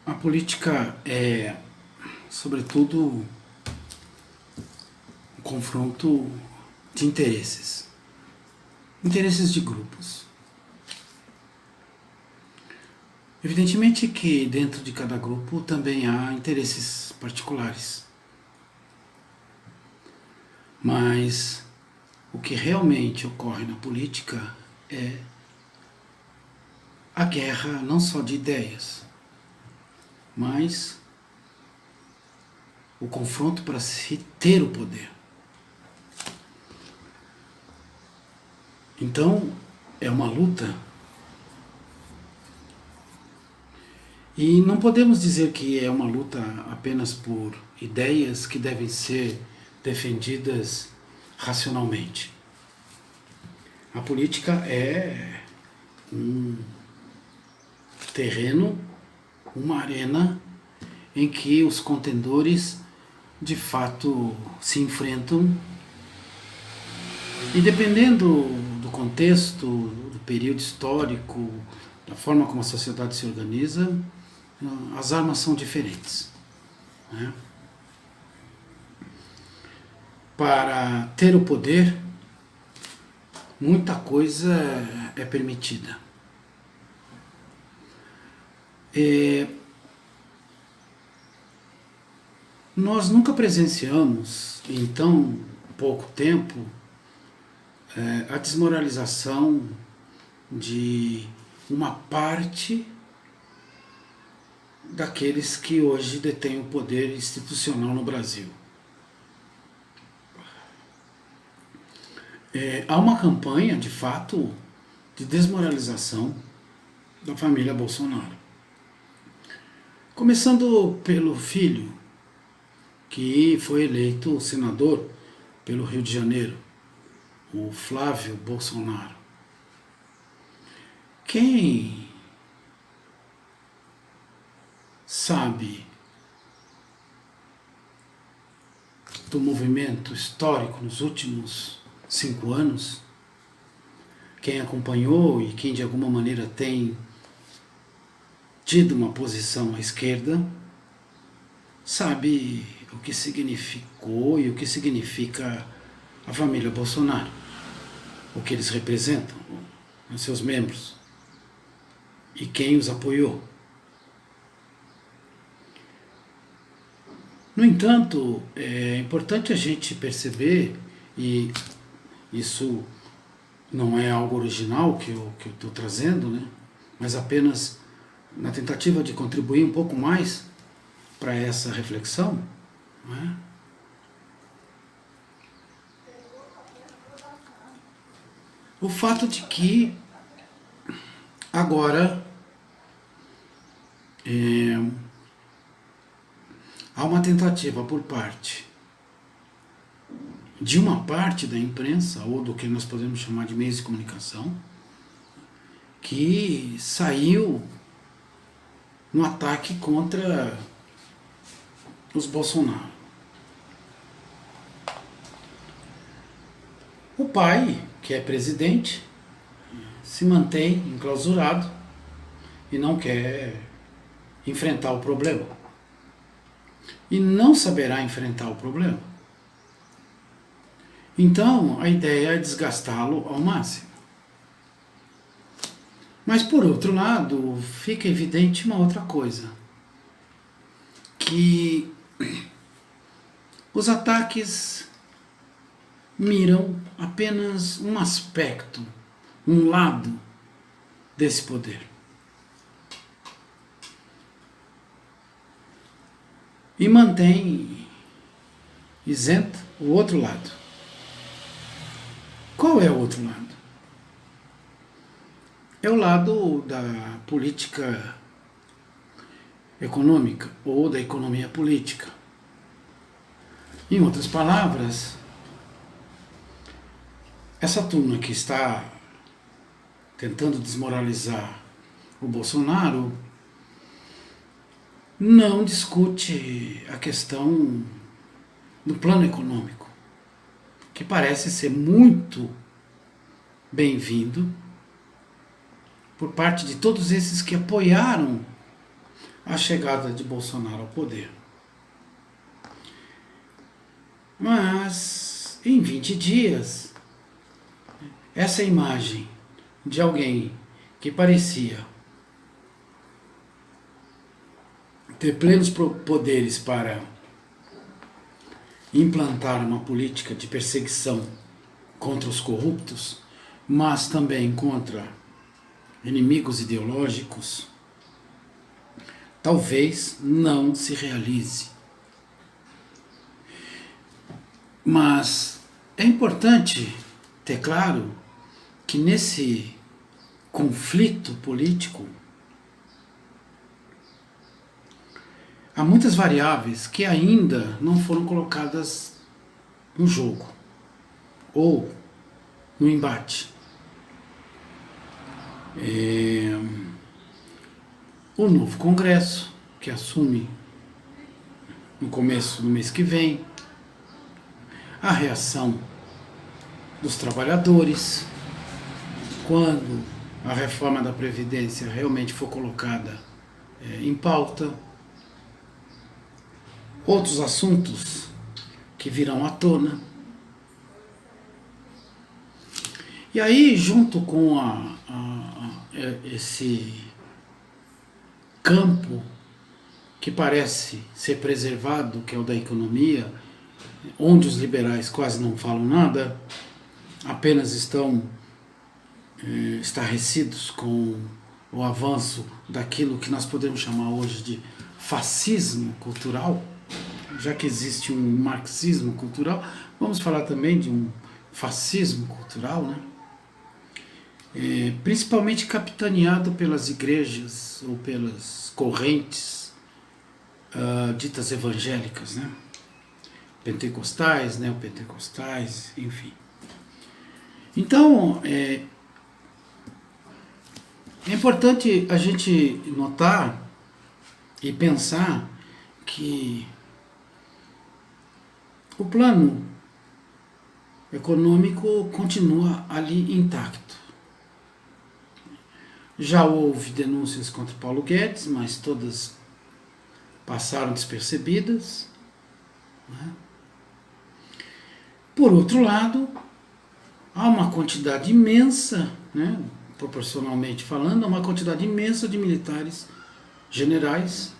A política é, sobretudo, um confronto de interesses. Interesses de grupos. Evidentemente que dentro de cada grupo também há interesses particulares. Mas o que realmente ocorre na política é a guerra não só de ideias, mas o confronto para se ter o poder. Então, é uma luta. E não podemos dizer que é uma luta apenas por ideias que devem ser defendidas racionalmente. A política é um terreno, uma arena em que os contendores de fato se enfrentam e, dependendo do contexto, do período histórico, da forma como a sociedade se organiza, as armas são diferentes, né? Para ter o poder, muita coisa é permitida. Nós nunca presenciamos, em tão pouco tempo, a desmoralização de uma parte daqueles que hoje detêm o poder institucional no Brasil. Há uma campanha, de fato, de desmoralização da família Bolsonaro. Começando pelo filho, que foi eleito senador pelo Rio de Janeiro, o Flávio Bolsonaro. Quem sabe do movimento histórico nos últimos 5 anos, quem acompanhou e quem de alguma maneira tem tido uma posição à esquerda, sabe o que significou e o que significa a família Bolsonaro, o que eles representam, os seus membros, e quem os apoiou. No entanto, é importante a gente perceber, e isso não é algo original que eu estou trazendo, né? Mas apenas na tentativa de contribuir um pouco mais para essa reflexão, né? O fato de que agora há uma tentativa por parte de uma parte da imprensa, ou do que nós podemos chamar de meios de comunicação, que saiu no ataque contra os Bolsonaro. O pai, que é presidente, se mantém enclausurado e não quer enfrentar o problema. E não saberá enfrentar o problema. Então, a ideia é desgastá-lo ao máximo. Mas, por outro lado, fica evidente uma outra coisa, que os ataques miram apenas um aspecto, um lado desse poder. E mantém isento o outro lado. Qual é o outro lado? É o lado da política econômica ou da economia política. Em outras palavras, essa turma que está tentando desmoralizar o Bolsonaro não discute a questão do plano econômico, que parece ser muito bem-vindo por parte de todos esses que apoiaram a chegada de Bolsonaro ao poder. Mas, em 20 dias, essa imagem de alguém que parecia ter plenos poderes para implantar uma política de perseguição contra os corruptos, mas também contra inimigos ideológicos, talvez não se realize. Mas é importante ter claro que nesse conflito político há muitas variáveis que ainda não foram colocadas no jogo ou no embate. O novo Congresso, que assume no começo do mês que vem, a reação dos trabalhadores, quando a reforma da Previdência realmente for colocada em pauta, outros assuntos que virão à tona. E aí, junto com esse campo que parece ser preservado, que é o da economia, onde os liberais quase não falam nada, apenas estão estarrecidos com o avanço daquilo que nós podemos chamar hoje de fascismo cultural, já que existe um marxismo cultural, vamos falar também de um fascismo cultural, né? Principalmente capitaneado pelas igrejas ou pelas correntes ditas evangélicas, né? Pentecostais, neopentecostais, enfim. Então, é importante a gente notar e pensar que o plano econômico continua ali intacto. Já houve denúncias contra Paulo Guedes, mas todas passaram despercebidas, né? Por outro lado, há uma quantidade imensa, né, proporcionalmente falando, há uma quantidade imensa de militares, generais,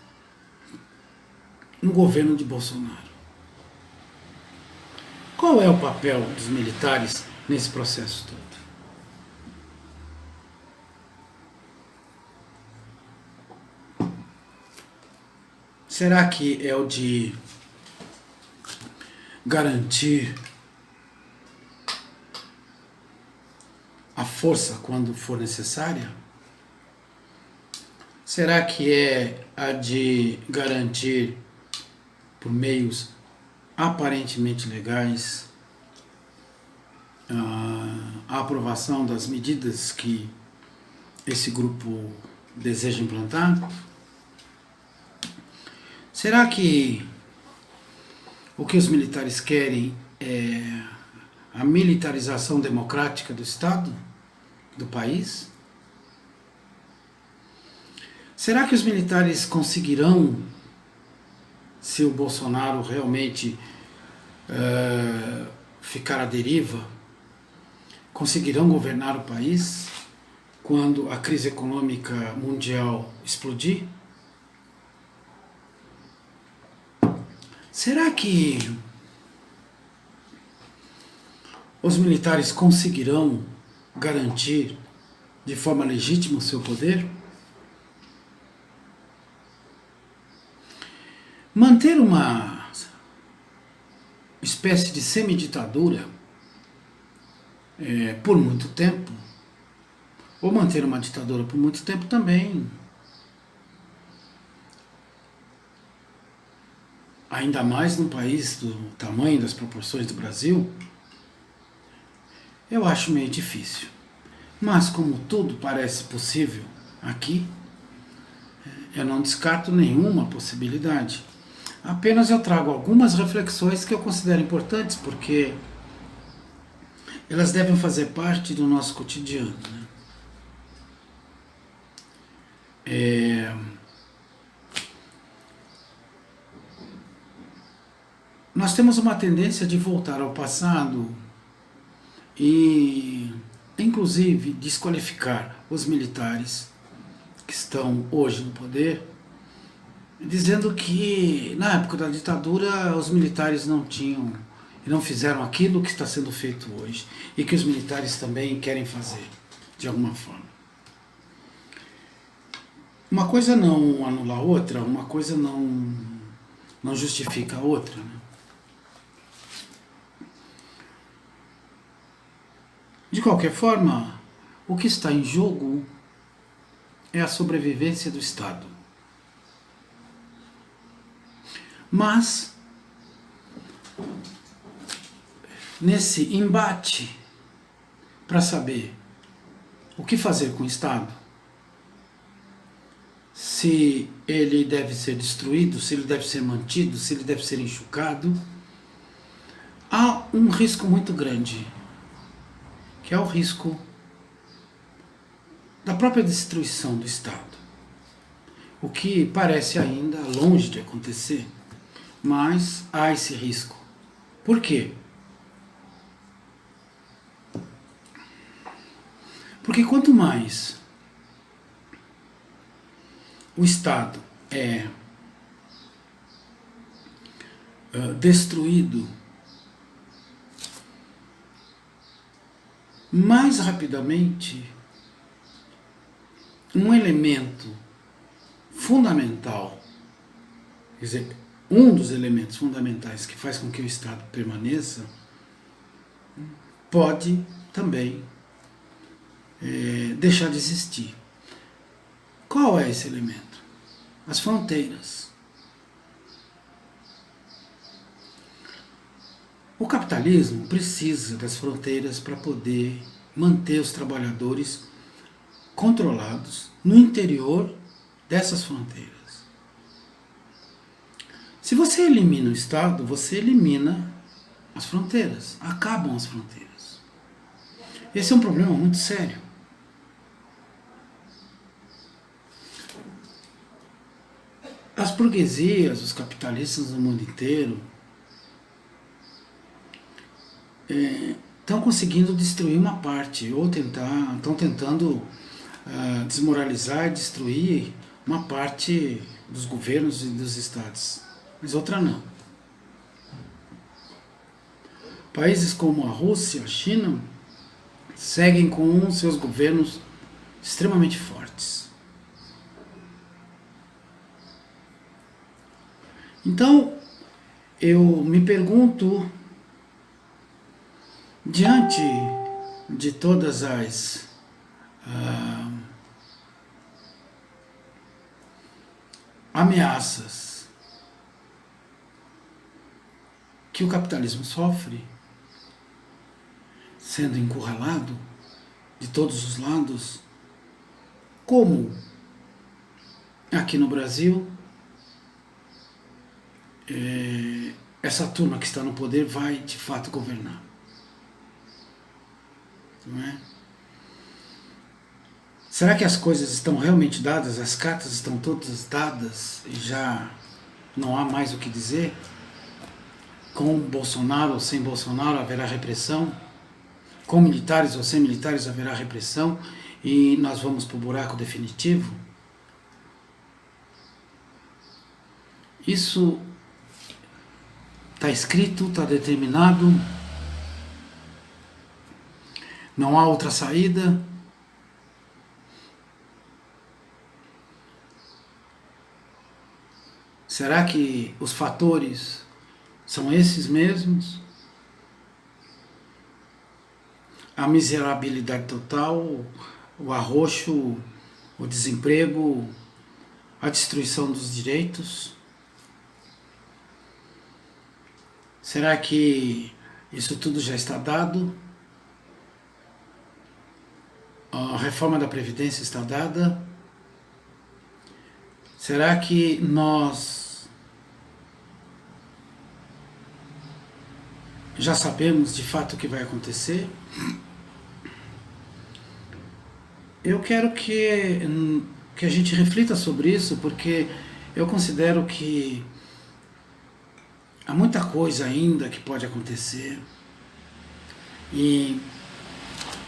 no governo de Bolsonaro. Qual é o papel dos militares nesse processo todo? Será que é o de garantir a força quando for necessária? Será que é a de garantir, por meios aparentemente legais, a aprovação das medidas que esse grupo deseja implantar? Será que o que os militares querem é a militarização democrática do Estado, do país? Será que os militares conseguirão, se o Bolsonaro realmente ficar à deriva, conseguirão governar o país quando a crise econômica mundial explodir? Será que os militares conseguirão garantir de forma legítima o seu poder? Manter uma espécie de semiditadura por muito tempo, ou manter uma ditadura por muito tempo também, ainda mais num país do tamanho, das proporções do Brasil, eu acho meio difícil. Mas como tudo parece possível aqui, eu não descarto nenhuma possibilidade. Apenas eu trago algumas reflexões que eu considero importantes, porque elas devem fazer parte do nosso cotidiano, né? nós temos uma tendência de voltar ao passado e, inclusive, desqualificar os militares que estão hoje no poder, dizendo que na época da ditadura os militares não tinham e não fizeram aquilo que está sendo feito hoje e que os militares também querem fazer, de alguma forma. Uma coisa não anula a outra, uma coisa não justifica a outra, né? De qualquer forma, o que está em jogo é a sobrevivência do Estado. Mas, nesse embate para saber o que fazer com o Estado, se ele deve ser destruído, se ele deve ser mantido, se ele deve ser enxugado, há um risco muito grande, que é o risco da própria destruição do Estado. O que parece ainda longe de acontecer, mas há esse risco. Por quê? Porque quanto mais o Estado é destruído, mais rapidamente um elemento fundamental, quer dizer, um dos elementos fundamentais que faz com que o Estado permaneça, pode também deixar de existir. Qual é esse elemento? As fronteiras. O capitalismo precisa das fronteiras para poder manter os trabalhadores controlados no interior dessas fronteiras. Se você elimina o Estado, você elimina as fronteiras, acabam as fronteiras. Esse é um problema muito sério. As burguesias, os capitalistas do mundo inteiro estão conseguindo destruir uma parte, ou estão tentando desmoralizar e destruir uma parte dos governos e dos estados, mas outra não. Países como a Rússia, a China, seguem com seus governos extremamente fortes. Então, eu me pergunto, diante de todas as ameaças que o capitalismo sofre, sendo encurralado de todos os lados, como aqui no Brasil, essa turma que está no poder vai de fato governar. Não é? Será que as coisas estão realmente dadas, as cartas estão todas dadas e já não há mais o que dizer? Com Bolsonaro ou sem Bolsonaro haverá repressão? Com militares ou sem militares haverá repressão e nós vamos para o buraco definitivo? Isso está escrito, está determinado, não há outra saída. Será que os fatores são esses mesmos? A miserabilidade total, o arroxo, o desemprego, a destruição dos direitos? Será que isso tudo já está dado? A reforma da Previdência está dada? Será que nós já sabemos de fato o que vai acontecer? Eu quero que a gente reflita sobre isso, porque eu considero que há muita coisa ainda que pode acontecer. E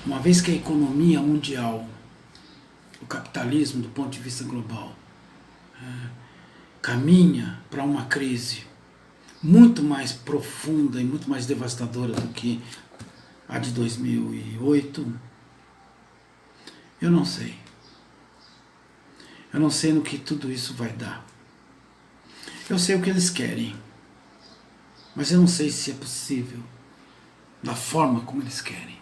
uma vez que a economia mundial, o capitalismo do ponto de vista global, caminha para uma crise muito mais profunda e muito mais devastadora do que a de 2008, eu não sei. Eu não sei no que tudo isso vai dar. Eu sei o que eles querem, mas eu não sei se é possível da forma como eles querem.